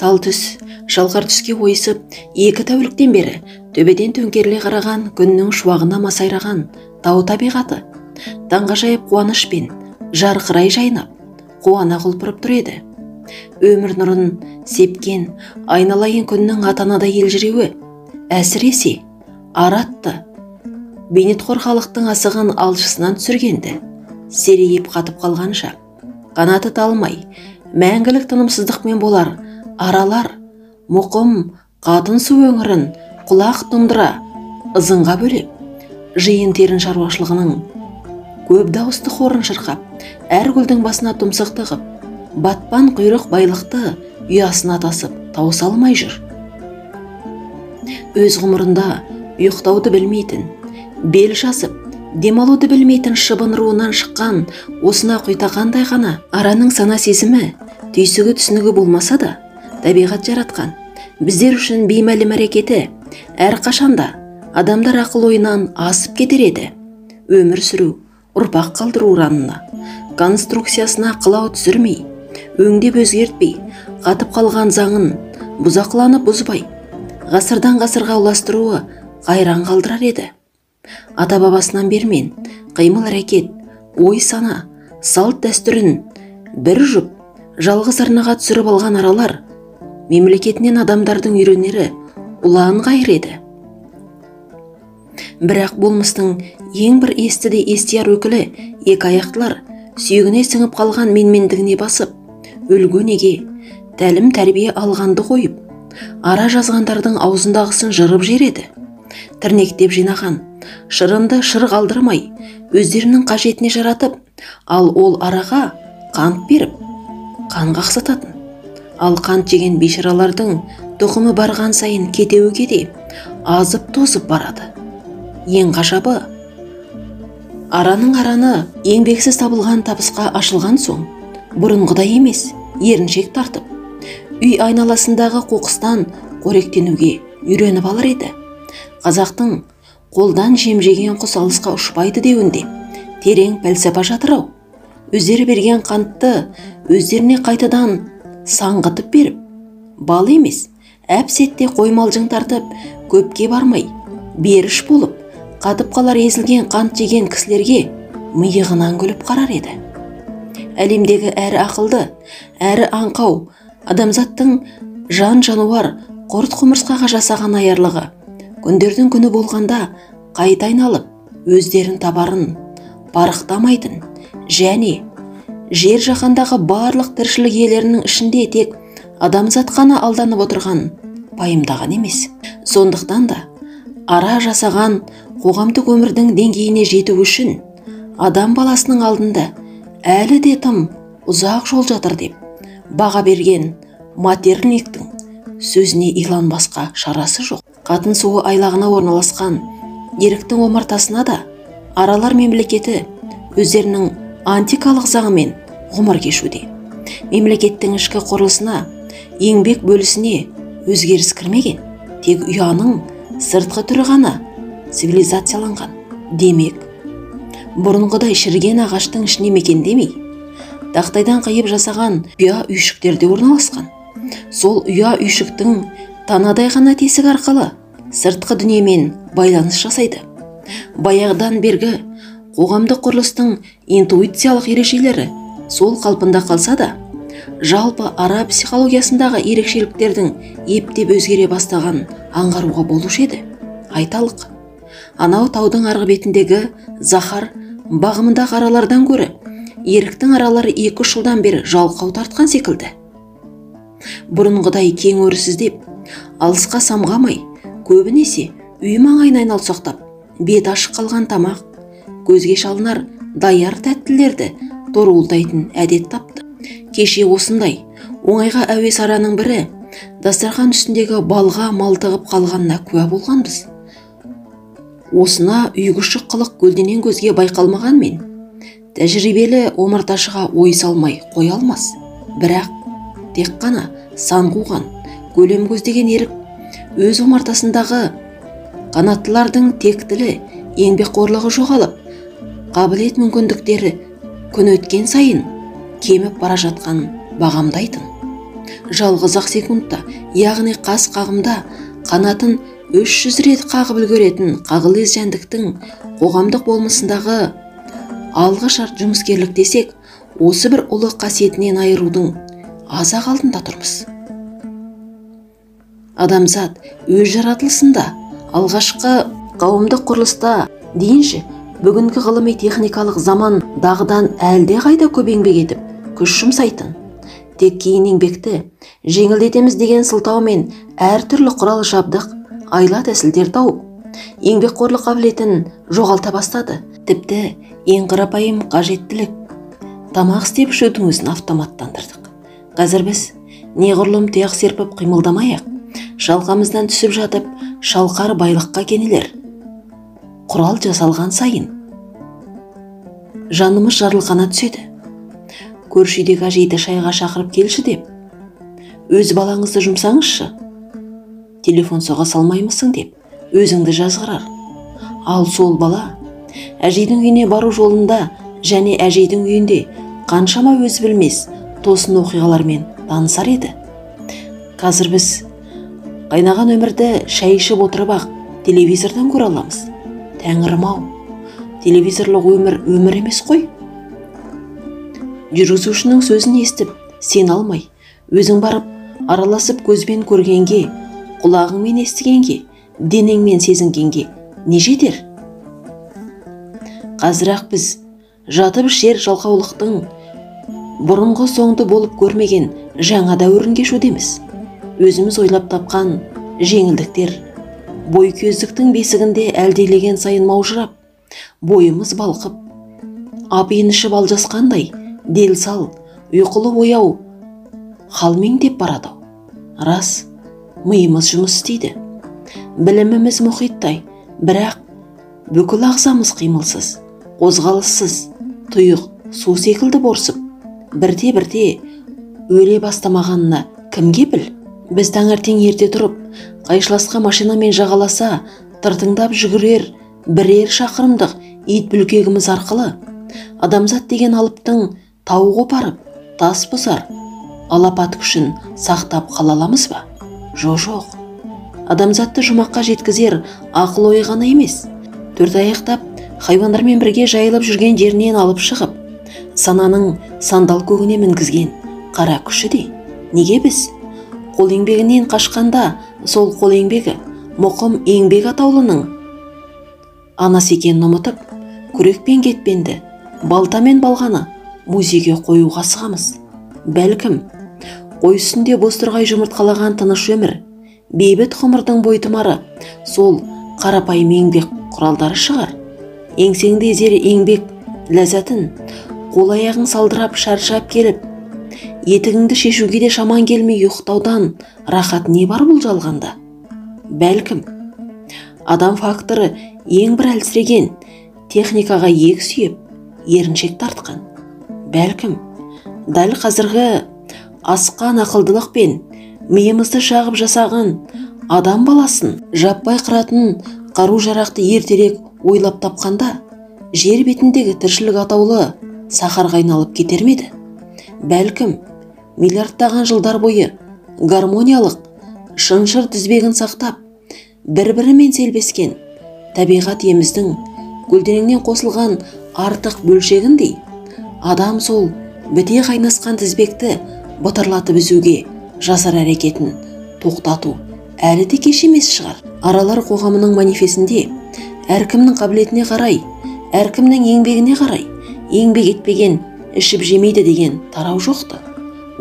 Тал түс, шалқар түске ойысып, 2 тәуліктен бері төбеден төңкеріле қараған күннің шуағына масайраған тау табиғаты таңғажайып қуанышпен жарқырай жайнап, қуана құлпырып тұр еді. Өмір нұрын сепкен айналайын күннің атанадай елжіреуі әсіресе аратты бейнетқор халықтың асығын алшысынан түсіргенді. Серейіп қатып қалғанша, қанаты талмай, мәңгілік тынымсыздықпен болар аралар, мұқым қатын су өңірін құлақ тұндыра ызыңға бөлеп, жиын терін шаруашылығының көп дауысты хорын шырқап, әр гүлдің басына тұмсық тығып, батпан құйрық байлықты ұясына тасып тауыса алмай жүр. Өз ғұмырында ұйықтауды білмейтін, бел жазып, демалуды білмейтін шыбын руынан шыққан осына құйтағандай ғана араның сана сезімі, түйсігі түсінігі болмаса да, табиғат жаратқан біздер үшін беймәлім әрекеті әрқашанда адамдар ақыл ойынан асып кетер еді. Өмір сүру, ұрпақ қалдыру ұранына, конструкциясына қылау түсірмей, өңдеп өзгертпей, қатып қалған заңын бұзақыланып бұзбай, ғасырдан ғасырға ұластыруы қайран қалдырар еді. Ата-бабасынан бермен қимыл әрекет, ой сана, салт дәстүрін бір жұп жалғыз арнаға түсіріп алған аралар мемлекетінен адамдардың үйренері ұлан ғайыр еді. Бірақ болмыстың ең бір естіде естияр өкілі екі аяқтылар сүйегіне сіңіп қалған менмендігіне басып, өлгөнеге тәлім тәрбие алғанды қойып, ара жазғандардың аузындағысын жырып жереді. Тірнектеп жинаған шырынды шыр қалдырмай, өздерінің қажетіне жаратып, ал ол араға қант беріп, қан қақсататын. Ал қант жеген бейшаралардың тұқымы барған сайын кетеуге де азып тозып барады. Ең ғажабы, араның араны еңбексіз табылған табысқа ашылған соң, бұрынғыдай емес, еріншек тартып, үй айналасындағы қоқыстан қоректенуге үйреніп алар еді. Қазақтың қолдан жемжеген құс алысқа ұшпайды деуінде терең пәлсапа жатыр-ау. Өздері берген қантты өздеріне қайтадан саңғытып беріп, бал емес, әп-сәтте қоймалжың тартып, көпке бармай, беріш болып, қатып қалар езілген қант жеген кісілерге миығынан күліп қарар еді. Әлемдегі әрі ақылды, әрі аңқау адамзаттың жан жануар құрт құмырсқаға жасаған аярлығы күндердің күні болғанда қайта айналып, өздерін табарын парықтамайтын және жер жаһандағы барлық тіршілік иелерінің ішінде тек адамзат қана алданып отырған пайымдаған емес. Сондықтан да ара жасаған қоғамдық өмірдің деңгейіне жету үшін адам баласының алдында әлі де тым ұзақ жол жатыр деп баға берген Матерниктің сөзіне иланбасқа шарасы жоқ. Қатын суы айлағына орналасқан еріктің омартасына да аралар мемлекеті өздерінің антикалық заңымен ғұмыр кешуде. Мемлекеттің ішкі құрылысына, еңбек бөлісіне өзгеріс кірмеген, тек ұяның сыртқы түрі ғана цивилизацияланған. Демек, бұрынғыдай шіріген ағаштың ішіне мекендемей, тақтайдан қиып жасаған ұя үйшіктерде орналасқан. Сол ұя үйшіктің танадай ғана тесік арқылы сыртқы дүниемен байланыс жасайды. Баяғыдан бергі қоғамдық құрылыстың интуициялық ерекшелері сол қалпында қалса да, жалпы ара психологиясындағы ерекшеліктердің ептеп өзгере бастаған аңғаруға болушы еді. Айталық, анау таудың арғы бетіндегі Захар бағымындағы аралардан көрі, еріктің аралары 2 жылдан бері жалқау тартқан секілді. Бұрынғыдай кең өрісіздеп, алысқа самғамай, көбінесе үй маңайын айналсоқтап, бет ашық қалған тамақ, көзге шалынар даяр тәттілерді торуылдайтын әдет тапты. Кеше осындай оңайға әуес араның бірі дастархан үстіндегі балға малтығып қалғанына куә болғанбыз. Осына үйгішік қылық көлденен көзге байқалмағанмен, тәжірибелі омарташыға ой салмай қоя алмас. Бірақ тек қана сан қуған, көлем көздеген ерік өз омартасындағы қанаттылардың тектілі, еңбекқорлығы жоғалып, қабілет мүмкіндіктері күн өткен сайын кеміп бара жатқан бағамдайтын. Жалғыз ақ секундта, яғни қас қағымда қанатын 300 рет қағып үлгеретін қағылез жәндіктің қоғамдық болмысындағы алғышарт жұмыскерлік десек, осы бір ұлы қасиетінен айырудың аз-ақ алдында тұрмыз. Адамзат өз жаратылысында алғашқы қауымдық құрылыста дейінше бүгінгі ғылыми техникалық заман дағдан әлде қайда көп еңбек етіп, күш жұмсайтын. Тек кейін еңбекті жеңілдетеміз деген сылтаумен әртүрлі құрал жабдық, айла тәсілдер тауып, еңбекқорлық қабілетін жоғалта бастады. Тіпті ең қарапайым қажеттілік тамақ істеп ішудің өзін автоматтандырдық. Қазір біз неғұрлым тұяқ серпіп қимылдамай-ақ, шалқамыздан түсіп жатып, шалқар байлыққа кенелер. Құрал жасалған сайын жанымыз жарылқана түседі. Көршідегі әжейді шайға шақырып келші деп, өз балаңызды жұмсаңызшы, телефон соға салмаймысың деп, өзіңді жазғырар. Ал сол бала әжейдің үйіне бару жолында және әжейдің үйінде қаншама өз білмес тосын оқиғалармен танысар еді. Қазір біз қайнаған өмірді шай ішіп отырып ақ телевизордан көре аламыз. Тәңірім-ау, телевизорлық өмір емес қой. Жүргізушінің сөзін естіп, сен алмай, өзің барып араласып көзбен көргенге, құлағыңмен естігенге, денеңмен сезінгенге не жетер? Қазір-ақ біз жатып ішер жалқаулықтың бұрынғы соңды болып көрмеген жаңа дәуірін кешудеміз. Өзіміз ойлап тапқан жеңілдіктер бойкөздіктің бесігінде әлдилеген сайын маужырап, бойымыз балқып, апиын ішіп алжасқандай дел сал, ұйқылы ояу халмеңдеп барады. Рас, миымыз жұмыс істейді. Біліміміз мұхиттай, бірақ бүкіл ағзамыз қимылсыз, қозғалыссыз, тұйық су секілді борсып, бірте-бірте өле бастамағанына кім кепіл? Біз таңертең ерте тұрып, қайшыласқа машинамен жағаласа, тыртыңдап жүгірер бірер шақырымдық ит бүлкегіміз арқылы адамзат деген алыптың тау қопарып, тас бұзар алапат күшін сақтап қала аламыз ба? Жоқ. Адамзатты жұмаққа жеткізер ақыл ой ғана емес, төрт аяқтап хайуандармен бірге жайылып жүрген жерінен алып шығып, сананың сандал көгіне мінгізген қара күші де. Неге біз қол еңбегінен қашқанда, сол қол еңбегі мұқым еңбек атаулының анасы екенін ұмытып, күрекпен кетпенді, балтамен балғаны музейге қоюға асығамыз? Бәлкім, қой үстінде бозторғай жұмыртқалаған тыныш өмір, бейбіт ғұмырдың бойтұмары сол қарапайым еңбек құралдары шығар. Еңсеңде ezер еңбек ләззатын, қол аяғың салдырап шаршап келіп, етігіңді шешуге де шаман келмей ұйықтаудан рахат не бар бұл жалғанда? Бәлкім, адам факторы ең бір әлсіреген, техникаға иек сүйеп, еріншек тартқан. Бәлкім, дәл қазіргі асқан ақылдылық пен миымызды шағып жасаған адам баласын жаппай қыратын қару жарақты ертерек ойлап тапқанда, жер бетіндегі тіршілік атаулы сахарға айналып кетер ме еді? Бәлкім, миллиардтаған жылдар бойы гармониялық шыншыр тізбегін сақтап, бір-бірімен селбескен табиғат еміздің көлденеңнен қосылған артық бөлшегіндей, адам сол біте қайнасқан тізбекті бұтырлатып үзуге жасар әрекетін тоқтату әлі де кеш емес шығар. Аралар қоғамының манифесінде әркімнің қабілетіне қарай, әркімнің еңбегіне қарай, еңбек етпеген ішіп жемейді деген тарау жоқты.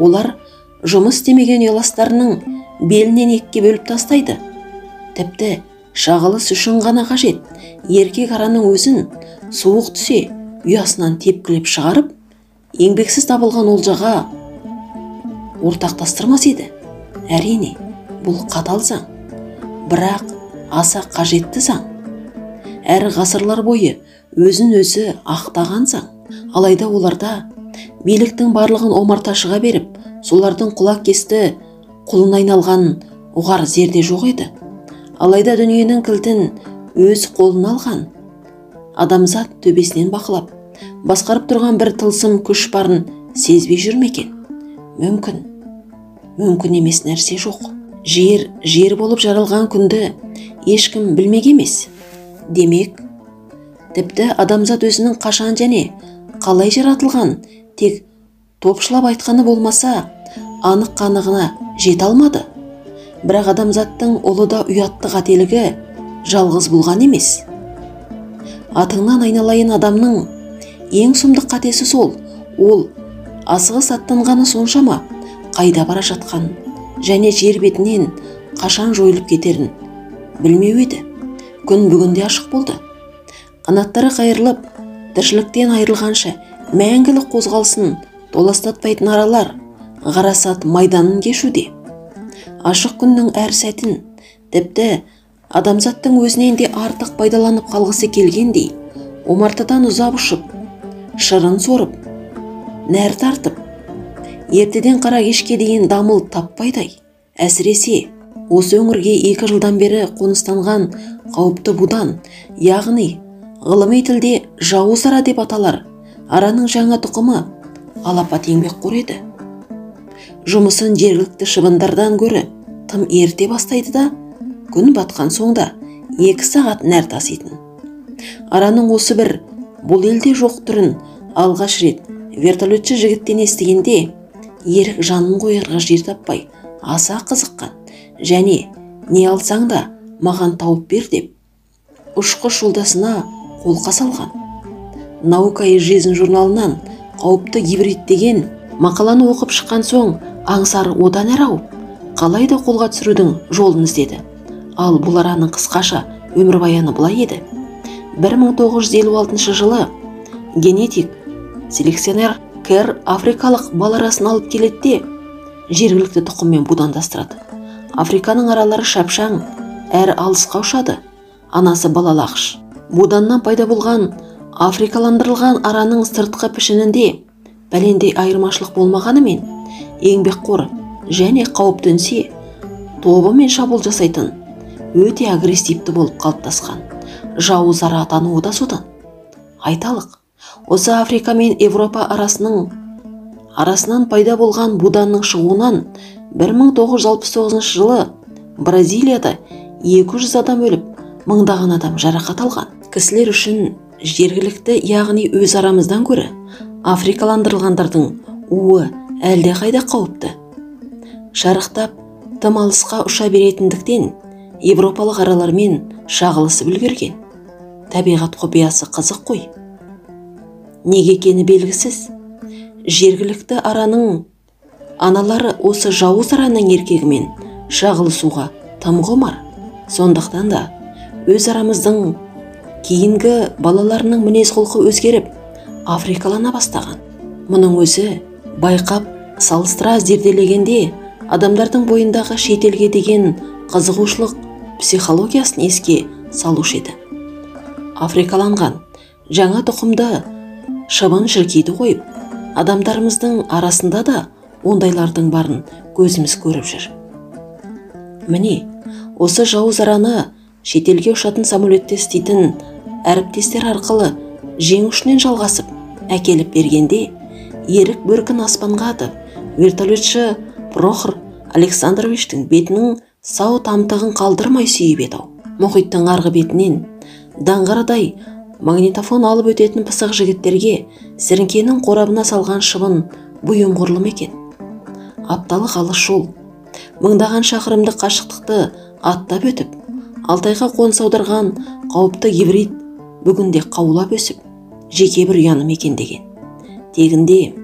Олар жұмыс істемеген ұяластарының белінен екке бөліп тастайды. Тіпті шағылыс үшін ғана қажет еркек араның өзін суық түсе ұясынан тепкілеп шығарып, еңбексіз табылған олжаға ортақтастырмас еді. Әрине, бұл қатал заң, бірақ аса қажетті заң. Әрі ғасырлар бойы өзін өзі ақтаған заң. Алайда оларда биліктің барлығын омарташыға беріп, солардың құлақ кесті құлын айналған ұғар зерде жоқ еді. Алайда дүниенің кілтін өз қолына алған адамзат төбесінен бақылап, басқарып тұрған бір тылсым күш барын сезбей жүр ме екен? мүмкін емес нәрсе жоқ. Жер болып жаралған күнді ешкім білмек емес. Демек, тіпті адамзат өзінің қашан және қалай жаратылған тек топшылап айтқаны болмаса, анық қанығына жете алмады. Бірақ адамзаттың ұлы да ұятты қателігі жалғыз болған емес. Атыңнан айналайын адамның ең сұмдық қатесі сол. Ол асығыс аттанғаны соншама қайда бара жатқан және жер бетінен қашан жойылып кетерін білмеу еді. Күн бүгінде ашық болды. Қанаттары қайырылып, тіршіліктен айырылғанша мәңгілік қозғалсын толастатпайтын аралар ғарасат майданын кешуде. Ашық күннің әр сәтін, тіпті адамзаттың өзінен де артық пайдаланып қалғысы келгендей, омартадан ұзап ұшып, шырын сорып, нәр тартып, ертеден қара кешке дейін дамыл таппайдай. Әсіресе осы өңірге 2 жылдан бері қоныстанған қауіпті будан, яғни ғылыми тілде жауыз ара деп аталар, араның жаңа тұқымы алапат еңбекқор еді. Жұмысын жергілікті шыбындардан гөрі тым ерте бастайды да, күн батқан соңда 2 сағат нәр таситын. Араның осы бір бұл елде жоқ түрін алғаш рет вертолетші жігіттен естігенде, ерік жанын қоярға жер таппай аса қызыққан және не алсаң да маған тауып бер деп ұшқыш жолдасына қолқа салған. Наука и жизнь журналынан қауіпті гибрид деген мақаланы оқып шыққан соң аңсары одан әрі ауып, қалай да қолға түсірудің жолын іздеді. Ал бұл араның қысқаша өмірбаяны былай еді. 1956 жылы генетик селекционер Кэр африкалық бал арасын алып келеді, жергілікті тұқыммен будандастырады. Африканың аралары шапшаң әрі алысқа ұшады. Анасы балалағыш. Буданнан пайда болған африкаландырылған араның сыртқы пішінінде бәлендей айырмашылық болмағанымен, еңбекқор және қауіптенсе тобымен шабуыл жасайтын, өте агрессивті болып қалыптасқан. Жауыз ара атануы да содан. Айталық, осы Африка мен Европа арасынан пайда болған буданның шығуынан 1969 жылы Бразилияда 200 адам өліп, мыңдаған адам жарақат алған. Кісілер үшін жергілікті, яғни өз арамыздан көрі африкаландырылғандардың уы әлде қайда қауіпті. Шарықтап, тым алысқа ұша беретіндіктен европалық аралармен шағылысып үлгерген. Табиғат құпиясы қызық қой. Неге екені белгісіз. Жергілікті араның аналары осы жауыз араның еркегімен шағылысуға тым құмар. Сондықтан да өз арамыздың кейінгі балаларының мінез құлқы өзгеріп, африкалана бастаған. Мұның өзі байқап, салыстыра зерделегенде адамдардың бойындағы шетелге деген қызығушылық психологиясын еске салушы еді. Африкаланған жаңа тұқымды шыбын шіркейді қойып, адамдарымыздың арасында да ондайлардың барын көзіміз көріп жүр. Міне, осы жауыз араны шетелге ұшатын самолетте істейтін әріптестер арқылы жеңушінен жалғасып әкеліп бергенде, ерік бөркін аспанға атып, вертолетші Прохор Александровичтің бетінің сау тамтығын қалдырмай сүйіп еді. Мұхиттың арғы бетінен даңғарадай магнитофон алып өтетін пысық жігіттерге сіріңкенің қорабына салған шыбын бұйым құрлым екен. Апталық алыс жол, мыңдаған шақырымдық қашықтықты аттап өтіп, Алтайға қоныс аударған қауіпті гибрид бүгінде қаулап өсіп, жеке бір ұяны мекендеген. Тегінде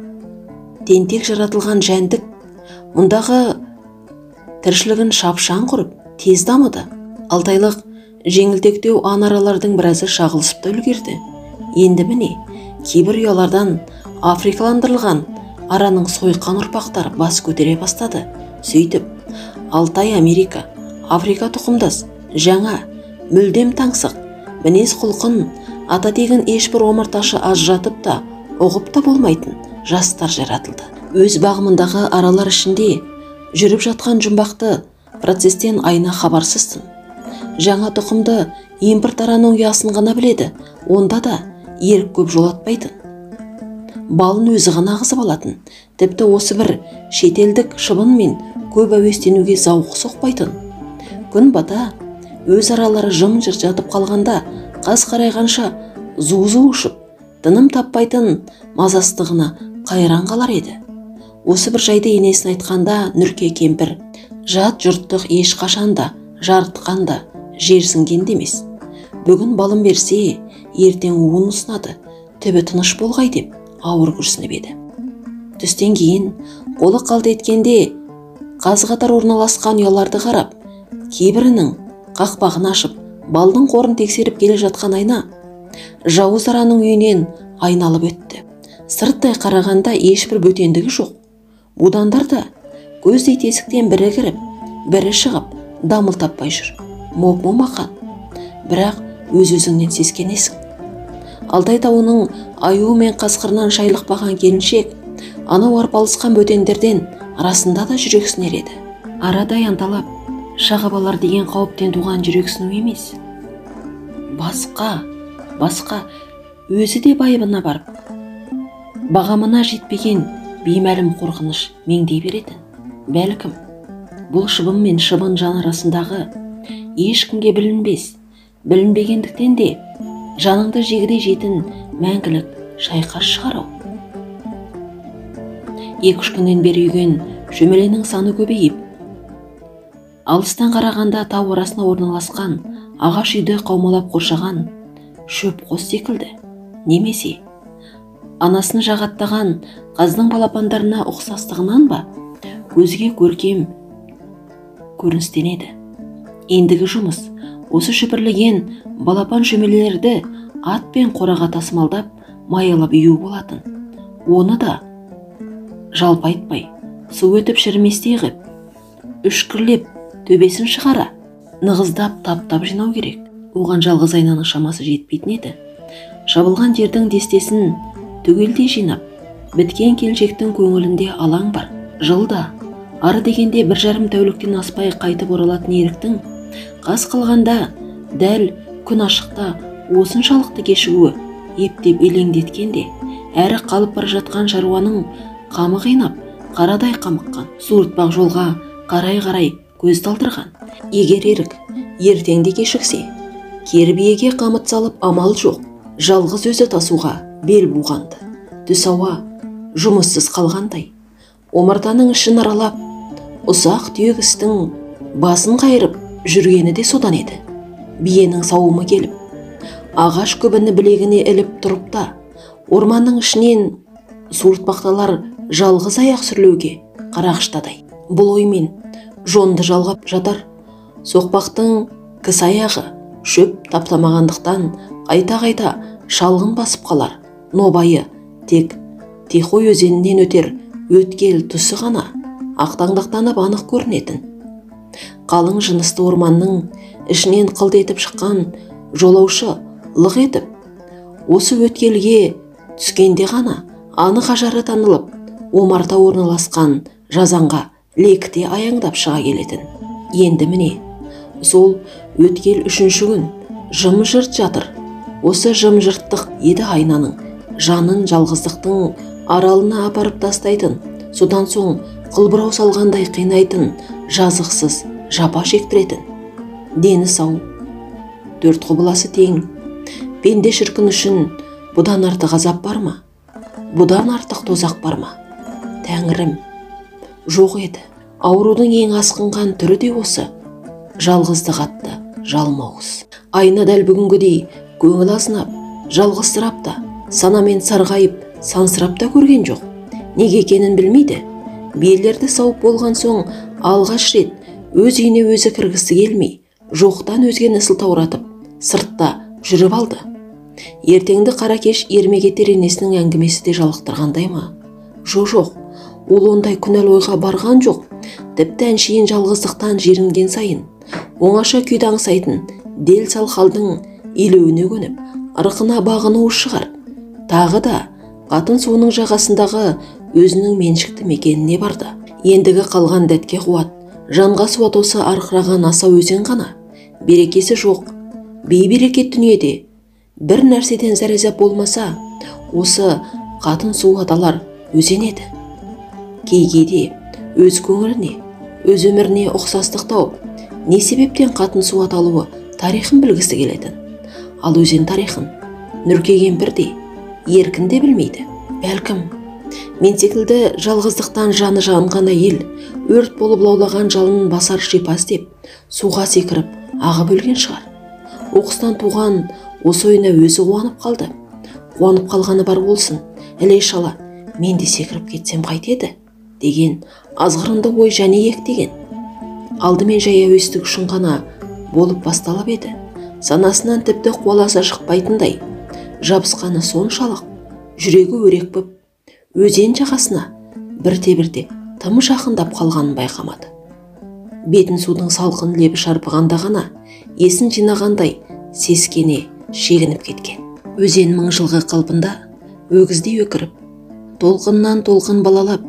тентек жаратылған жәндік мұндағы тіршілігін шапшаң құрып, тез дамыды. Алтайлық жеңілтектеу анаралардың біразы шағылысып та үлгерді. Енді міне, кейбір ұялардан африкаландырылған араның сойқан ұрпақтары бас көтере бастады. Сөйтіп, Алтай Америка, Африка тұқымдас, жаңа, мүлдем таңсық, мінез құлқын ата тегін ешбір омарташы ажыратып та, ұғып та болмайтын жастар жаратылды. Өз бағымындағы аралар ішінде жүріп жатқан жұмбақты процестен айна хабарсызсың. Жаңа тұқымды импорт араның ұясын ғана біледі, онда да ерік көп жолатпайтын. Балын өзі ғана ағызып алатын, Тіпті осы бір шетелдік шыбынмен көп әуестенуге зауқы соқпайтын. Күн бата өз аралары жым-жырт жатып қалғанда қас қарайғанша зу-зу ұшып, тыным таппайтын мазастығына қайран қалар еді. Осы бір жайды енесін айтқанда Нұрке кемпір жат жұрттық ешқашанда жарытқанда жерсінген емес. Бүгін балым берсе, ертең уын ұсынады, түбі тыныш болғай деп ауыр күрсініп еді. Түстен кейін қолы қалды еткенде қаз-қатар орналасқан ұяларды қарап, кейбірінің қақпағын ашып, балдың қорын тексеріп келе жатқан айна жауыз араның үйінен айналып өтті. Сырттай қарағанда ешбір бөтендігі жоқ. Будандар да көздей тесіктен бірі кіріп, бірі шығып, дамыл таппай жүр. Моп-момақан. Бірақ өз-өзіңнен сескенесің. Алтай тауының аюы мен қасқырынан шайлықпаған келіншек анау арпалысқан бөтендерден арасында да жүрексінер еді. Арадай анталап, шағып алар деген қауіптен туған жүрексіну емес. Басқа өзі де байыбына барып, бағамына жетпеген беймәлім қорқыныш меңдей беретін. Бәлкім, бұл шыбын мен шыбын жан арасындағы ешкімге білінбегендіктен де жаныңды жегідей жетін мәңгілік шайқас шығарау. 2-3 күннен бері үйген шөмеленің саны көбейіп, алыстан қарағанда тау арасына орналасқан ағаш үйді қаумалап қоршаған шөп қос секілді, немесе анасын жағаттаған қаздың балапандарына ұқсастығынан ба көзге көркем көріністенеді. Ендігі жұмыс осы шүпірлеген балапан шөмелелерді ат пен қораға тасымалдап маялап үйу болатын. Оны да жалпайтпай, су өтіп шіріместей ғып, үшкірлеп төбесін шығара, нығыздап таптап жинау керек. Оған жалғыз айнаның шамасы жетпейтін еді. Шабылған жердің дестесін түгелдей жинап, біткен келіншектің көңілінде алаң бар. Жылда, ары дегенде 1,5 тәуліктен аспай қайтып оралатын еріктің қас қылғанда дәл күн ашықта осыншалықты кешігуі ептеп елеңдеткенде, әрі қалып бара жатқан шаруаның қамы қинап, қарадай қамыққан, суыртпақ жолға қарай көз талдырған. Егер ерік ертеңде кешіксе, кері биеге қамыт салып амал жоқ, жалғыз өзі тасуға бел буғанды. Түс ауа жұмыссыз қалғандай, омартаның ішін аралап, ұсақ түйек істің басын қайырып жүргені де содан еді. Биенің сауымы келіп, ағаш көбіні білегіне іліп тұрып та, орманның ішінен суыртпақталар жалғыз аяқ сүрлеуге қарағыштадай. Бұл оймен жонды жалғап жатар. Соқпақтың кісі аяғы шөп таптамағандықтан қайта шалғын басып қалар. Нобайы тек Тихой өзенінен өтер өткел тұсы ғана ақтаңдақтанып анық көрінетін. Қалың жынысты орманның ішінен қылт етіп шыққан жолаушы лық етіп, осы өткелге түскенде ғана анық ажары танылып, омарта орналасқан жазанға лекте аяңдап шыға келетін. Енді міне, сол өткел 3-ші күн жым-жырт жатыр. Осы жым-жырттық еді айнаның жанын жалғыздықтың аралына апарып тастайтын, содан соң қылбырау салғандай қинайтын, жазықсыз жапа шектіретін. Дені сау, 4 құбыласы тең. Пенде шіркін үшін бұдан артық азап бар ма? Бұдан артық тозақ бар ма? Тәңірім, жоқ еді. Аурудың ең асқынған түрі де осы. Жалғыздық атты жалмауыз. Айна дәл бүгінгідей көңіл азынап, жалғызсырап та, санамен сарғайып, сансырап та көрген жоқ. Неге екенін білмейді. Биелерді сауып болған соң алғаш рет өз үйіне өзі кіргісі келмей, жоқтан өзгені сылтауратып, сыртта жүріп алды. Ертеңді қаракеш ермегетер енесінің әңгімесі де жалықтырғандай ма? Жоқ, ол ондай күнәл ойға барған жоқ. Тіпті әншейін жалғыздықтан жерінген сайын, оңаша күйді аңсайтын дел сал халдың илеуіне көніп, ырқына бағынуы шығар. Тағы да қатын суының жағасындағы өзінің меншікті мекеніне барды. Ендігі қалған дәтке қуат, жанға суат осы арқыраған аса өзен ғана. Берекесі жоқ, бейберекет дүниеде бір нәрседен зәрезап болмаса, осы қатын су аталар өзен еді. кейде өз көңіліне, өз өміріне ұқсастық тауып, не себептен қатын су аталуы тарихын білгісі келетін. Ал өзен тарихын Нұркеген бірде, еркін де білмейді. Бәлкім, мен секілді жалғыздықтан жаны жанған әйел, өрт болып лаулаған жалынын басар шипа іздеп, суға секіріп, ағып өлген шығар. Оқыстан туған осы ойына өзі қуанып қалды. Қуанып қалғаны бар болсын, іле-шала, мен де секіріп кетсем қайтеді, деген азғырынды ой және ектеген. Алдымен жай әуестік үшін ғана болып басталып еді. Санасынан тіпті қуаласа шықпайтындай, жабысқаны соншалық, жүрегі өрекпіп, өзен жағасына бірте-бірте тым жақындап қалғанын байқамады. Бетін судың салқын лебі шарпығанда ғана есін жинағандай сескене шегініп кеткен. Өзен мың жылғы қалпында өгіздей өкіріп, толқыннан толқын балалап,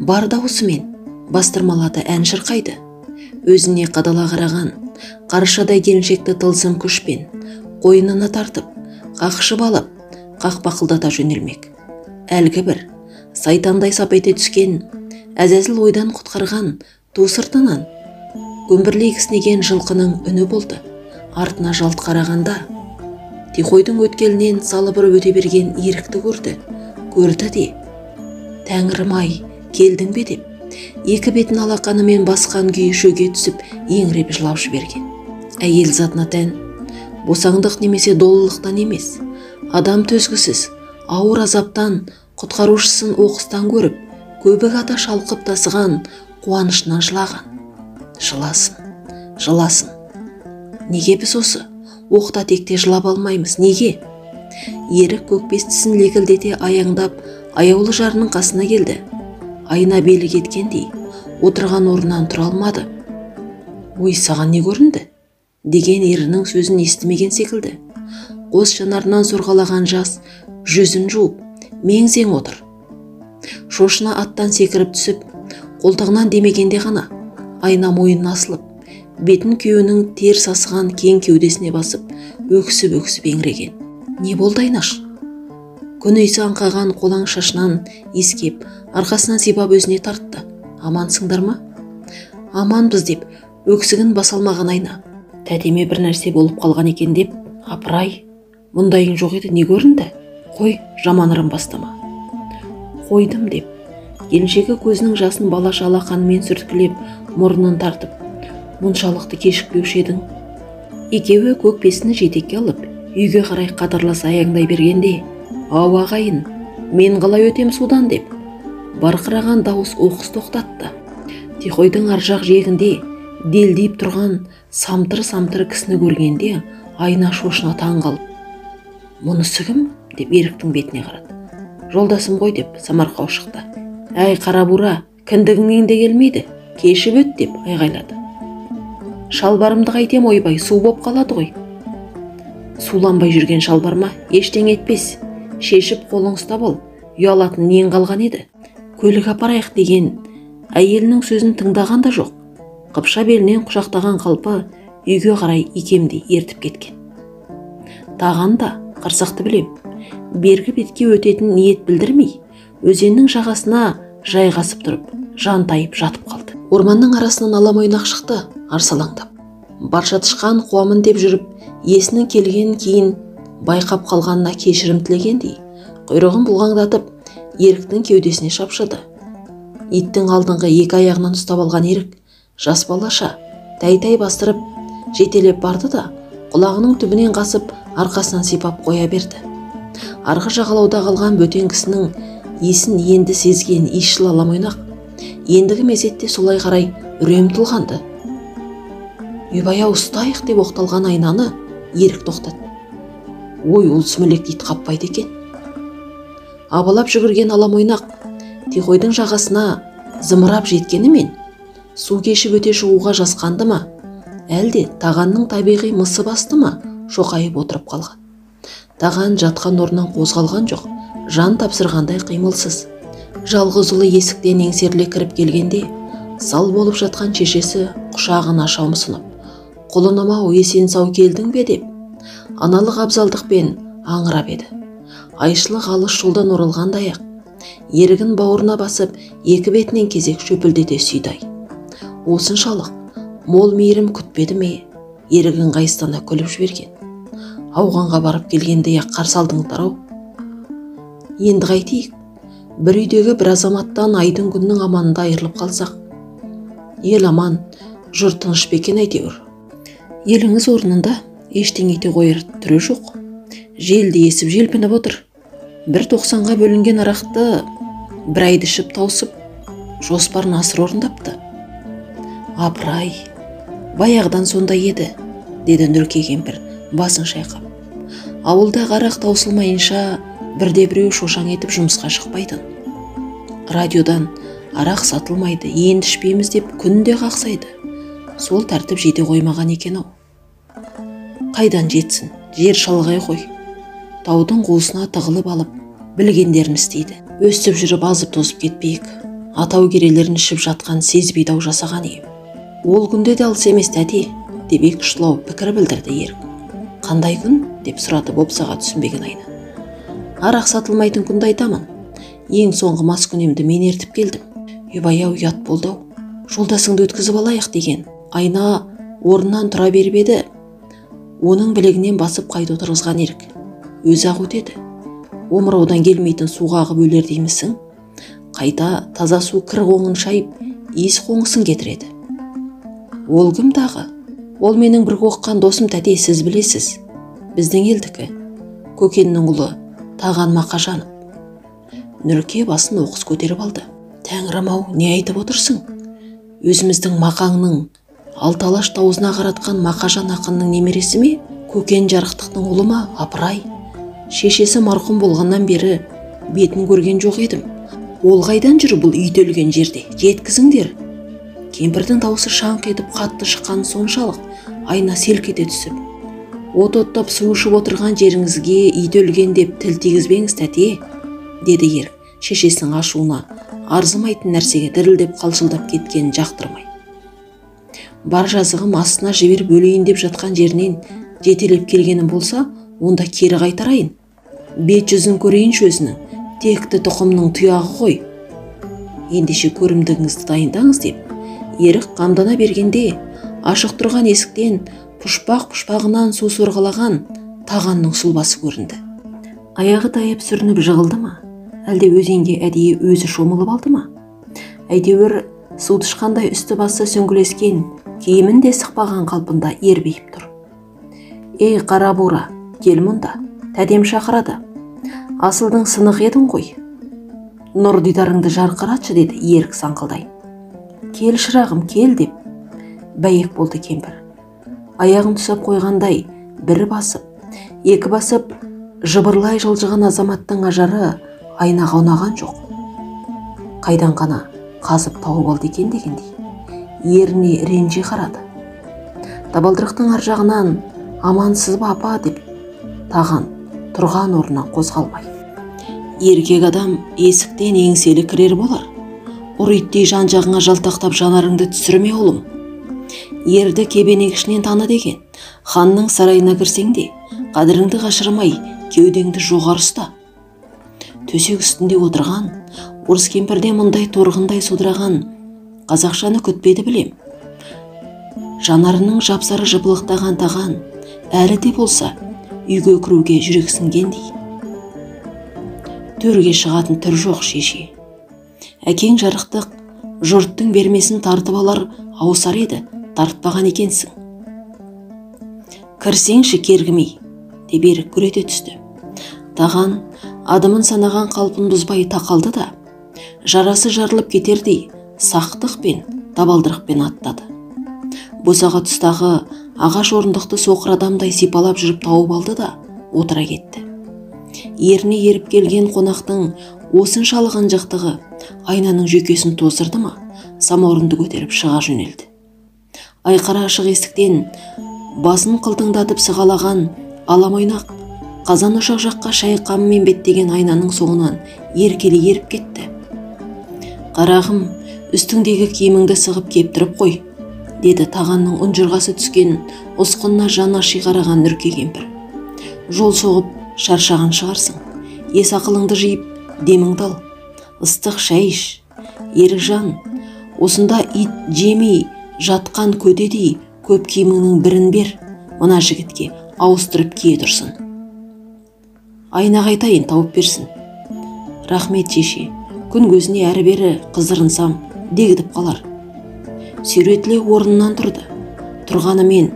бар даусымен бастырмалады ән шырқайды. Өзіне қадала қараған қаршадай келіншекті тылсым күшпен қойнына тартып, қақшып алып, қақпақылдата жөнелмек. Әлгі бір сайтандай сап ете түскен, әзәзіл ойдан құтқарған ту сыртынан көмбірлей кісінеген жылқының үні болды. Артына жалт қарағанда Тихойдың өткелінен салып ұрып өте берген ерікті көрді де, Тәңірім-ай, келдің бе деп, екі бетін алақанымен басқан күйі шөге түсіп, еңіреп жылап жіберген. Әйел затына тән, босаңдық немесе долылықтан емес, адам төзгісіз, ауыр азаптан құтқарушысын оқыстан көріп, көбік ата шалқып тасыған қуанышынан жылаған. Жыласын. Неге біз осы оқта текте жылап алмаймыз, неге? Ерік көкбестісін лекілдете аяңдап, аяулы жарының қасына келді. Айна белі кеткендей, отырған орнынан тұра алмады. Ой, саған не көрінді? Деген ерінің сөзін естімеген секілді. Қос жанарынан сорғалаған жас, жүзін жуып, мең-зең отыр. Шошына аттан секіріп түсіп, қолтығынан демегенде ғана, айна мойнына асылып, бетін күйеуінің тер сасыған кең кеудесіне басып, өксіп еңіреген. Не болды, Айнаш? Күн иісі аңқаған қолаң шашынан иіскеп, арқасынан сипап өзіне тартты. Амансыңдар ма? Аманбыз деп, өксігін басалмаған Айна. Тәтеме бір нәрсе болып қалған екен деп, апырай, мұндайың жоқ еді, не көрінді? Қой, жаман ырым бастама. Қойдым деп, келіншегі көзінің жасын балаша алақанымен сүрткілеп, мұрнын тартып, мұншалықты кешікпеуші едің. Екеуі көкбесіні жетекке алып, үйге қарай қатарласа аяңдай бергенде, ау ағайын, мен қалай өтем судан деп, барқыраған дауыс оқыс тоқтатты. Тихойдың аржақ жегінде делдейіп тұрған самтыр кісіні көргенде, Айна шошына таң қалып, мұнысы кім? Деп еріктің бетіне қарады. Жолдасым ғой деп самарқау шықты. Әй қара бура, кіндігіңнен де келмейді, кешіп өт деп айғайлады. Шалбарымды қайтем ойбай, су боп қалады ғой. Суланбай жүрген шалбарма ештең етпес, шешіп қолың ұстап ал, ұялатын нең қалған еді. Көлік апарайық деген әйелінің сөзін тыңдаған да жоқ. Қыпша белінен құшақтаған қалпы үйге қарай икемдей ертіп кеткен. Таған да қырсақты білем, бергі бетке өтетін ниет білдірмей, өзеннің жағасына жайғасып тұрып, жантайып жатып қалды. Орманның арасынан аламойнақ шықты, арсалаңдап. Барша тышқан қуамын деп жүріп, есінің келген кейін байқап қалғанына кешірім тілегендей, құйрығын бұлғаңдатып, еріктің кеудесіне шапшыды. Иттің алдыңғы екі аяғынан ұстап алған ерік, жас балаша, тәй-тәй бастырып, жетелеп барды да, құлағының түбінен қасып, арқасынан сипап қоя берді. Арғы жағалауда қалған бөтен кісінің есін енді сезген исшіл аламойнақ, ендігі мезетте солай қарай үрем тұлғанды. Үйбай-ау, ұстайық деп оқталған Айнаны ерік тоқтатты. Ой, ол сүмелек ит қаппайды екен. Абалап жүгірген аламойнақ Тихойдың жағасына зымырап жеткенімен, су кешіп өте шығуға жасқанды ма, әлде тағанның табиғи мысы басты ма, шоқайып отырып қалған. Таған жатқан орнынан қозғалған жоқ, жан тапсырғандай қимылсыз. Жалғыз ұлы есіктен еңсерле кіріп келгенде, сал болып жатқан шешесі құшағын аша ұмсынып, құлыным-ау, есен сау келдің бе деп, аналық абзалдықпен аңырап еді. Айшылық алыс жолдан оралғандай-ақ, Ерігін бауырына басып, екі бетінен кезек шөпілдете сүйді. Осыншалық мол мейірім күтпеді ме, ерігін қайыстана күліп жіберген. Ауғанға барып келгенде-ақ қарсы алдыңдар-ау. Енді қайтейік? Бір үйдегі бір азаматтан айдың күннің аманында айырылып қалсақ. Ел аман, жұрт тыныш па екен әйтеуір. Еліңіз орнында, ештеңе ете қояр түрі жоқ. Желді есіп желпініп отыр. Бір 90-ға бөлінген арақты бір айды ішіп таусып, жоспарын асыр орындапты. Апыр-ай, баяғыдан сондай еді, деді Нұрке кемпір басын шайқап. Ауылда арақ таусылмайынша бірде-біреу шошаң етіп жұмысқа шықпайтын. Радиодан арақ сатылмайды, енді ішпейміз деп күнде қақсайды. Сол тәртіп жете қоймаған екен-ау. Қайдан жетсін, жер шалғай қой. Таудың қуысына тығылып алып, білгендерін істейді. Өстіп жүріп азып тозып кетпейік. Атау керелерін ішіп жатқан сезбейді-ау жасаған ем. Ол күнде де алыс емес тәте, деп екшілау пікір білдірді ерік. Қандай күн? Деп сұрады бопсаға түсінбеген Айна. Арақ сатылмайтын күнді айтамын. Ең соңғы мас күнемді мен ертіп келдім. Үйбай-ау, ұят болды-ау. Жолдасыңды өткізіп алайық деген. Айна орнынан тұра беріп еді. Оның білегінен басып қайта отырғызған ерік. Өзі-ақ өтеді. Омыраудан келмейтін суға ағып өлер деймісің? Қайта таза су кір қоңын шайып, иіс қоңысын кетіреді. Ол кім тағы? Ол менің бір оқыған досым тәте, сіз білесіз. Біздің елдікі. Көкеннің ұлы Таған Мақажанов. Нұрке басын оқыс көтеріп алды. Тәңірім-ау, не айтып отырсың? Өзіміздің Мақаңның алталаш таузына қаратқан Мақажан ақынның немересі ме? Көкен жарықтықтың ұлы ма? Апыр-ай, шешесі марқұм болғаннан бері бетін көрген жоқ едім. Ол қайдан жүр бұл үйтелген жерде? Жеткізіңдер. Кемпірдің даусы шаңқ етіп қатты шыққан соншалық Айна селк ете түсіп, от-оттап су ішіп отырған жеріңізге үйтелген деп тіл тигізбеңіз тәте, деді ерік, шешесінің ашуына арзымайтын нәрсеге дірілдеп қалшылдап кеткенін жақтырмай. Бар жазығым астына жіберіп өлейін деп жатқан жерінен жетелеп келгенім болса, онда кері қайтарайын. Бет жүзін көрейінші өзінің, текті тұқымның тұяғы ғой. Ендеше көрімдігіңізді дайындаңыз деп, ерік қамдана бергенде, ашық тұрған есіктен пұшпақ-пұшпағынан су сорғалаған Тағанның сұлбасы көрінді. Аяғы тайып сүрініп жығылды ма? Әлде өзенге әдейі өзі шомылып алды ма? Әйтеуір суды ішқандай үсті басы сөңгілескен, киімін де сықпаған қалпында ербейіп тұр. Ей қара бура, кел мұнда, тәдем шақырады. Асылдың сынық едің ғой. Нұр дидарыңды жарқыратшы, деді ерік саңқылдай. Кел шырағым, кел деп. Бәйек болды кемпір. Аяғын түсіп қойғандай, бірі басып, екі басып, жыбырлай жылжыған азаматтың ажары Айнаға ұнаған жоқ. Қайдан ғана қазып тауып алды екен дегендей, еріне ренжи қарады. Табалдырықтың ар жағынан амансыз ба апа деп Таған тұрған орнынан қозғалмай. Еркек адам есіктен еңселі кірер болар. Ұриттей жан-жағыңа жалтақтап жанарыңды түсірме ұлым. Ерді кебенегішінен таны деген, ханның сарайына кірсең де, қадіріңді қашырмай, кеудеңді жоғары ұста. Төсек үстінде отырған, орыс кемпірде мұндай торғындай судыраған қазақшаны күтпеді білем. Жанарының жапсары жыпылықтаған Таған, әлі де болса, үйге кіруге жүрексінгендей. Төрге шығатын түр жоқ шеше. Әкең жарықтық, жұрттың бермесін тартып алар аусар еді, тартпаған екенсің. Кірсеңші кергімей, деп ерік күрете түсті. Таған адымын санаған қалпын бұзбай тақалды да, жарасы жарылып кетердей сақтықпен, табалдырықпен аттады. Босаға тұстағы ағаш орындықты соқыр адамдай сипалап жүріп тауып алды да отыра кетті. Еріне еріп келген қонақтың осыншалық ынжықтығы Айнаның жүйкесін тоздырды ма, самаурынды көтеріп шыға жөнелді. Айқара ашық есіктен басын қылтыңдатып сығалаған аламойнақ қазан ошақ жаққа шай қамымен беттеген Айнаның соңынан еркелей еріп кетті. Қарағым, үстіңдегі киіміңді сығып кептіріп қой, деді Тағанның ұнжырғасы түскен ұсқынына жаны аши қараған Нұрке кемпір. Жол соғып шаршаған шығарсың. Ес ақылыңды жиып, деміңді ал. ыстық шай іш. Ерікжан, осында ит жемей жатқан көдедей көп киіміңнің бірін бер, мына жігітке ауыстырып кие тұрсын. Айна қайтайын тауып берсін. Рахмет шеше, күн көзіне әрі-бері қыздырынсам дегідіп қалар. Сүйретіле орнынан тұрды. Тұрғанымен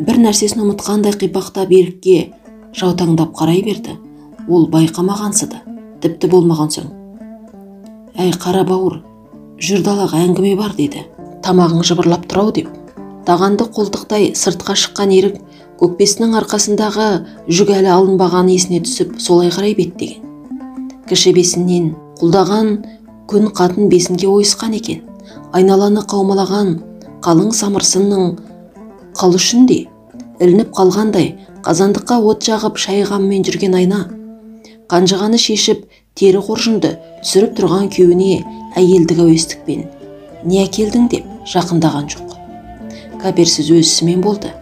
бір нәрсесін ұмытқандай қипақтап Ерікке жаутаңдап қарай берді. Ол байқамағансыды, тіпті болмаған соң. Әй қара бауыр, жүр далаға, әңгіме бар деді. Тамағың жыбырлап тұрау деп. Тағанды қолтықтай сыртқа шыққан Ерік көкбесінің арқасындағы жүк әлі алынбаған есіне түсіп солай қарай беттеген. Кіші бесіннен құлдаған күн қатын бесінге ойысқан екен. Айналаны қаумалаған қалың самырсынның қыл үшінде ілініп қалғандай қазандыққа от жағып шайғанмен жүрген Айна қанжығаны шешіп тері қоржынды түсіріп тұрған күйеуіне әйелдік әуестікпен не әкелдің деп жақындаған жоқ. Кәперсіз өз ісімен болды.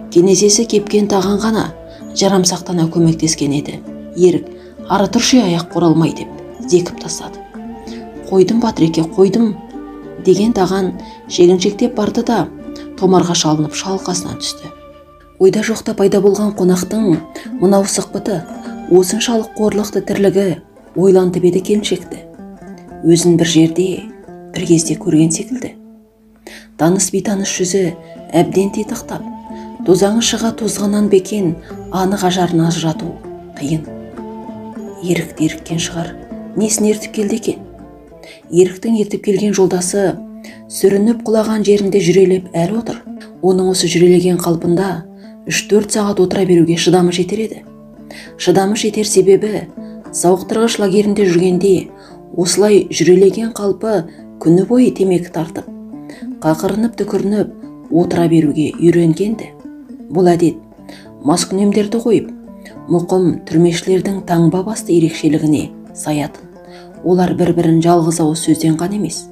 Кенезесі кепкен таған ғана жарамсақтана көмектескен еді. Ерік ары тұршы аяқ қоралмай деп зекіп тастады. Қойдым Батыреке, қойдым деген таған шегіншектеп барды да томарға шалынып шалқасынан түсті. Ойда жоқта пайда болған қонақтың мынау сықпыты, осыншалық қорлықты тірлігі ойлантып еді келіншекті. Өзін бір жерде, бір кезде көрген секілді. Таныс бейтаныс жүзі әбден титықтап, тозаңы шыға тозғанан бекен анық ажарына ажырату қиын. Ерікті еріккен шығар, несін ертіп келді екен? Еріктің ертіп келген жолдасы сүрініп құлаған жерінде жүрелеп әлі отыр. Оның осы жүрелеген қалпында 3-4 сағат отыра беруге шыдамы жетер еді. Шыдамы жетер себебі сауықтырғыш лагерінде жүргенде осылай жүрелеген қалпы күні бойы темекі тартып, қақырынып түкірініп отыра беруге үйренгенді. Бұл әдет маскүнемдерді қойып, мұқым түрмешілердің таңба басты ерекшелігіне саятын. Олар бір-бірін жалғыз ауыз сөзден ғана емес,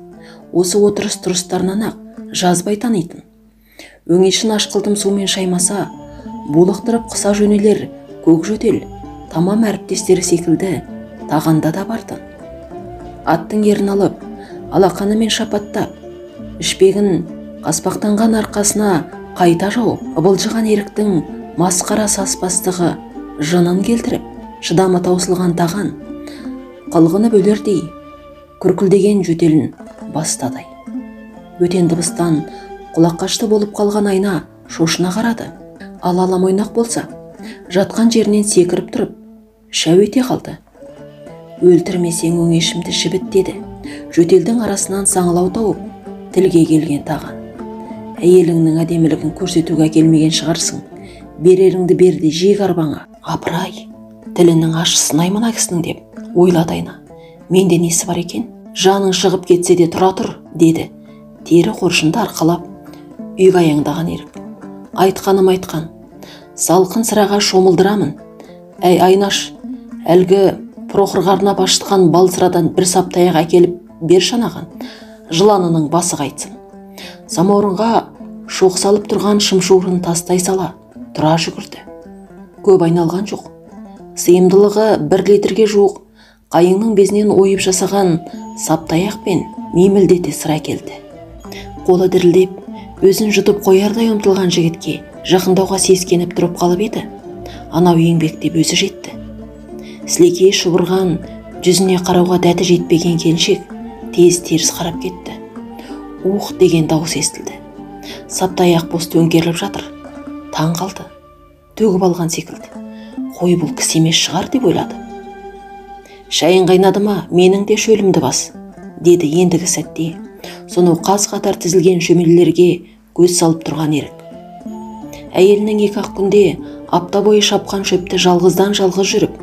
осы отырыс тұрыстарынан ақ жазбай танитын. Өңешін ашқылтым сумен шаймаса, булықтырып қыса жөнелер көк жөтел, тамам әріптестері секілді тағанда да бартын. Аттың ерін алып, алақанымен шапаттап, ішпегін қаспақтанған арқасына қайта жауып, ыбылжыған Еріктің масқара саспастығы жынын келтіріп, шыдамы таусылған таған қылғынып өлердей күркілдеген жөтелін бастадай. Бөтен дыбыстан құлаққашты болып қалған Айна шошына қарады. Алалам ойнақ болса, жатқан жерінен секіріп тұрып, шәу ете қалды. Өлтірмесең өңешімді жібіт деді. Жөтелдің арасынан саңылау тауып, тілге келген таған. Әйеліңнің әдемілігін көрсетуге келмеген шығарсың. Береріңді берді жиек арбаңа. Апырай, тілінің ащысын мына кісінің деп ойлады Айна. Менде несі бар екен? Жаның шығып кетсе де тұра тұр, деді. Тері қоржынды арқалап, үйге аяңдаған Ерік. Айтқаным айтқан, салқын сыраға шомылдырамын. Әй Айнаш, әлгі Прохорға арнап ашытқан бал сырадан бір саптаяқ әкеліп бер шанаған, жыланының басы қайтсын. Самаурынға шоқ салып тұрған шымшуырын тастай сала тұра жүгірді. Көп айналған жоқ. Сыйымдылығы 1 литрге жуық қайыңның безінен ойып жасаған саптаяқ пен мемілдете сыра келді. Қолы дірілдеп, өзін жұтып қоярдай ұмтылған жігітке жақындауға сескеніп тұрып қалып еді. Анау еңбектеп өзі жетті. Сілекейі шұбырған, жүзіне қарауға дәті жетпеген келіншек тез теріс қарап кетті. Ух деген дауыс естілді. Саптаяқ бос төңкеріліп жатыр. Таң қалды. Төгіп алған секілді. Қой, бұл кісі емес шығар деп ойлады. Шайын қайнады ма, менің де шөлімді бас, деді ендігі сәтте. Сонау қаз қатар тізілген шөмелелерге көз салып тұрған Ерік. Әйелінің 2-ақ күнде апта бойы шапқан шөпті жалғыздан жалғыз жүріп,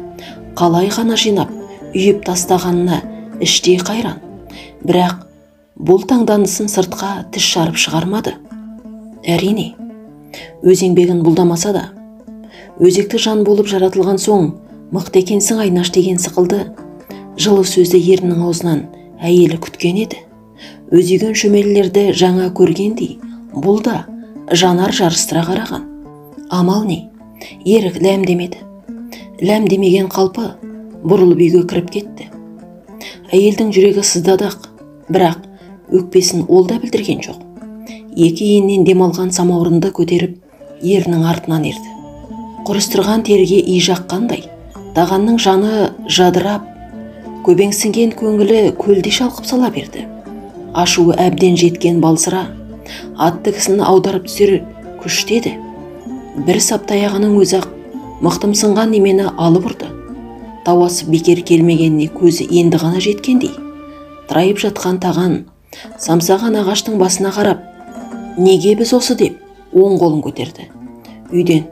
қалай ғана жинап, үйіп тастағанына іштей қайран. Бірақ бұл таңданысын сыртқа тіс жарып шығармады. Әрине, өз еңбегін бұлдамаса да, өзекті жан болып жаратылған соң, мықты екенсің Айнаш деген сықылды, жылы сөзді ерінің аузынан әйелі күткен еді. Өзеген шөмелелерді жаңа көргендей, бұл да жанар жарыстыра қараған. Амал не? Ерік ләм демеді. Ләм демеген қалпы бұрылып үйге кіріп кетті. Әйелдің жүрегі сыздадақ, бірақ өкпесін ол да білдірген жоқ. Екі иіннен демалған самаурынды көтеріп, ерінің артынан ерді. Құрыстырған терге үй жаққандай, тағанның жаны жадырап, көбеңсінген көңілі көлде шалқып сала берді. Ашуы әбден жеткен балсыра, атты кісіні аударып түсер күштеді. Бір саптаяғының өзі-ақ мықтымсынған немені алып ұрды. Тауасы бекер келмегеніне көзі енді ғана жеткендей. Тырайып жатқан таған, самсаған ағаштың басына қарап, неге біз осы деп, оң қолын көтерді. Үйден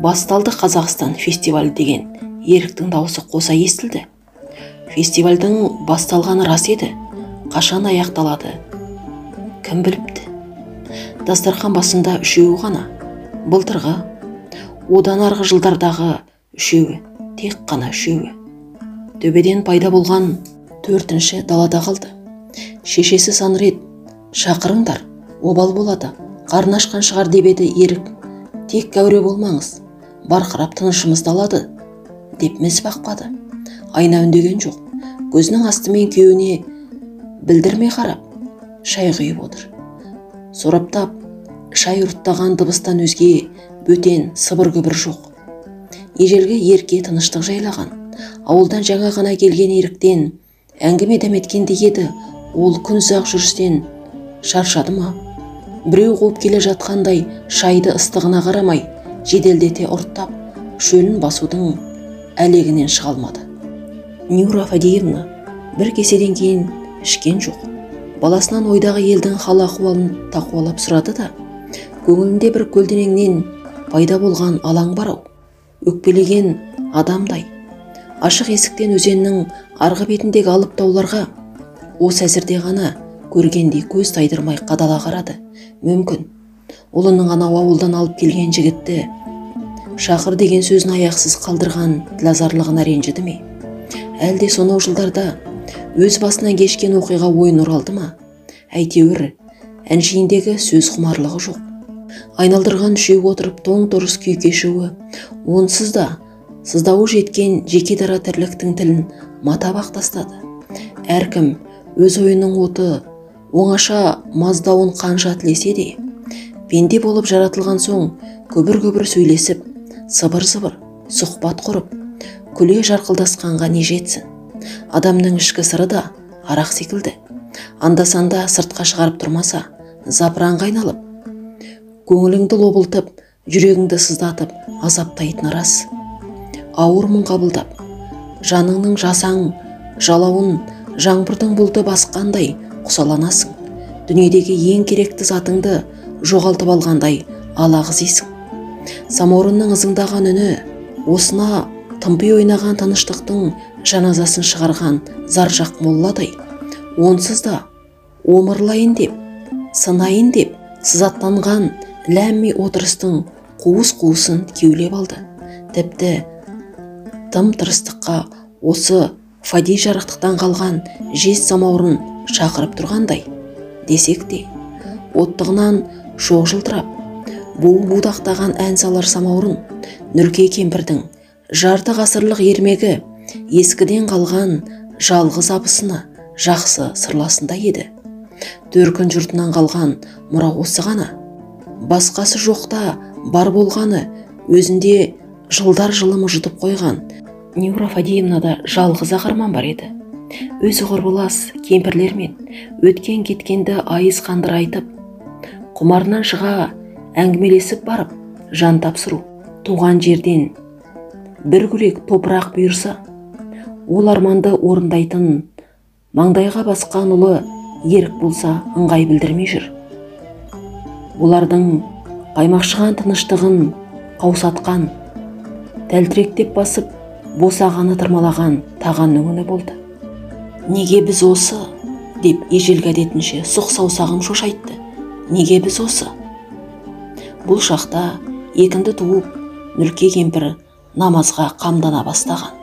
басталды Қазақстан фестивалі деген еріктің дауысы қоса естілді. Фестивальдің басталғаны рас еді, қашан аяқталады, кім біліпті. Дастархан басында үшеуі ғана, былтырғы, одан арғы жылдардағы үшеуі, тек қана үшеуі. Төбеден пайда болған төртінші далада қалды. Шешесі сан рет, шақырыңдар, обал болады, қарны ашқан шығар деп еді ерік. Тек кәуре болмаңыз, барқырап тынышымызды алады, деп міз бақпады. Айна үндеген жоқ, көзінің астымен күйеуіне білдірмей қарап, шай құйып отыр. Сораптап, шай ұрттаған дыбыстан өзге бөтен сыбыр-күбір жоқ. Ежелгі ерке тыныштық жайлаған, ауылдан жаңа ғана келген еріктен әңгіме дәметкенде еді, ол күн ұзақ жүрістен шаршады ма? Біреу қуып келе жатқандай шайды ыстығына қарамай, жеделдете ұрттап, шөлін басудың әлегінен шыға алмады. Нюра Фадеевна бір кеседен кейін ішкен жоқ. Баласынан ойдағы елдің хал-ахуалын тақуалап сұрады да, көңілінде бір көлденеңнен пайда болған алаң барау, өкпелеген адамдай. Ашық есіктен өзеннің арғы бетіндегі алып тауларға осы әзірде ғана көргендей көз тайдырмай қадала қарады. Мүмкін, ұлының анау ауылдан алып келген жігітті шақыр деген сөзін аяқсыз қалдырған лазарлығына ренжіді ме? Әлде сонау жылдарда өз басынан кешкен оқиға ойын оралды ма? Әйтеуір, әншейіндегі сөз құмарлығы жоқ. Айналдырған үшеу отырып тоң-торыс күй кешуі, онсыз да сыздауы жеткен жеке дара тірліктің тілін матап тастады. Әркім өз ойының оты оңаша маздауын қанша тілесе де, пенде болып жаратылған соң көбір-көбір сөйлесіп, сыбыр-сыбыр, сұхбат құрып, күле жарқылдасқанға не жетсін. Адамның ішкі сыры да арақ секілді. Анда-санда сыртқа шығарып тұрмаса, запыранға айналып, көңіліңді лобылтып, жүрегіңді сыздатып, азаптайтыны рас. Ауыр мұң қабылдап, жаныңның жасаң жалауын жаңбырдың бұлты басқандай құсаланасың. Дүниедегі ең керекті затыңды жоғалтып алғандай алағызисың. Самаурынның ызыңдаған үні, осына тымпи ойнаған тыныштықтың жаназасын шығарған заржақ молладай, онсыз да омырлайын деп, сынайын деп сызаттанған ләмми отырыстың қуыс-қуысын кеулеп алды. Тіпті тым тырыстыққа осы фади жарықтықтан қалған жез самаурын шақырып тұрғандай. Десек те, оттығынан шоқ жылтырап, будақтаған ән салар самаурын, Нүрке кемпірдің жарты ғасырлық ермегі ескіден қалған жалғыз абысыны жақсы сырласында еді. Төркін жұртынан қалған мұра осы ғана. Басқасы жоқта бар болғаны өзінде жылдар жылымы жұтып қойған Нюра Фадеевнада жалғыз ақырман бар еді. Өзі құрбылас кемпірлермен өткен кеткенді айыз қандыр айтып, құмарынан шыға әңгімелесіп барып, жан тапсыру. Туған жерден бір күрек топырақ бұйырса, ол арманды орындайтын маңдайға басқан ұлы ерік болса ыңғай білдірмей жүр. Бұлардың қаймақшыған тыныштығын қаусатқан, тәлтіректеп басып, босағаны тырмалаған тағанның үні болды. Неге біз осы, деп ежелгі әдетінше сұқ саусағын шошайтты. Неге біз осы? Бұл шақта екінді туып, Нүрке кемпір намазға қамдана бастаған.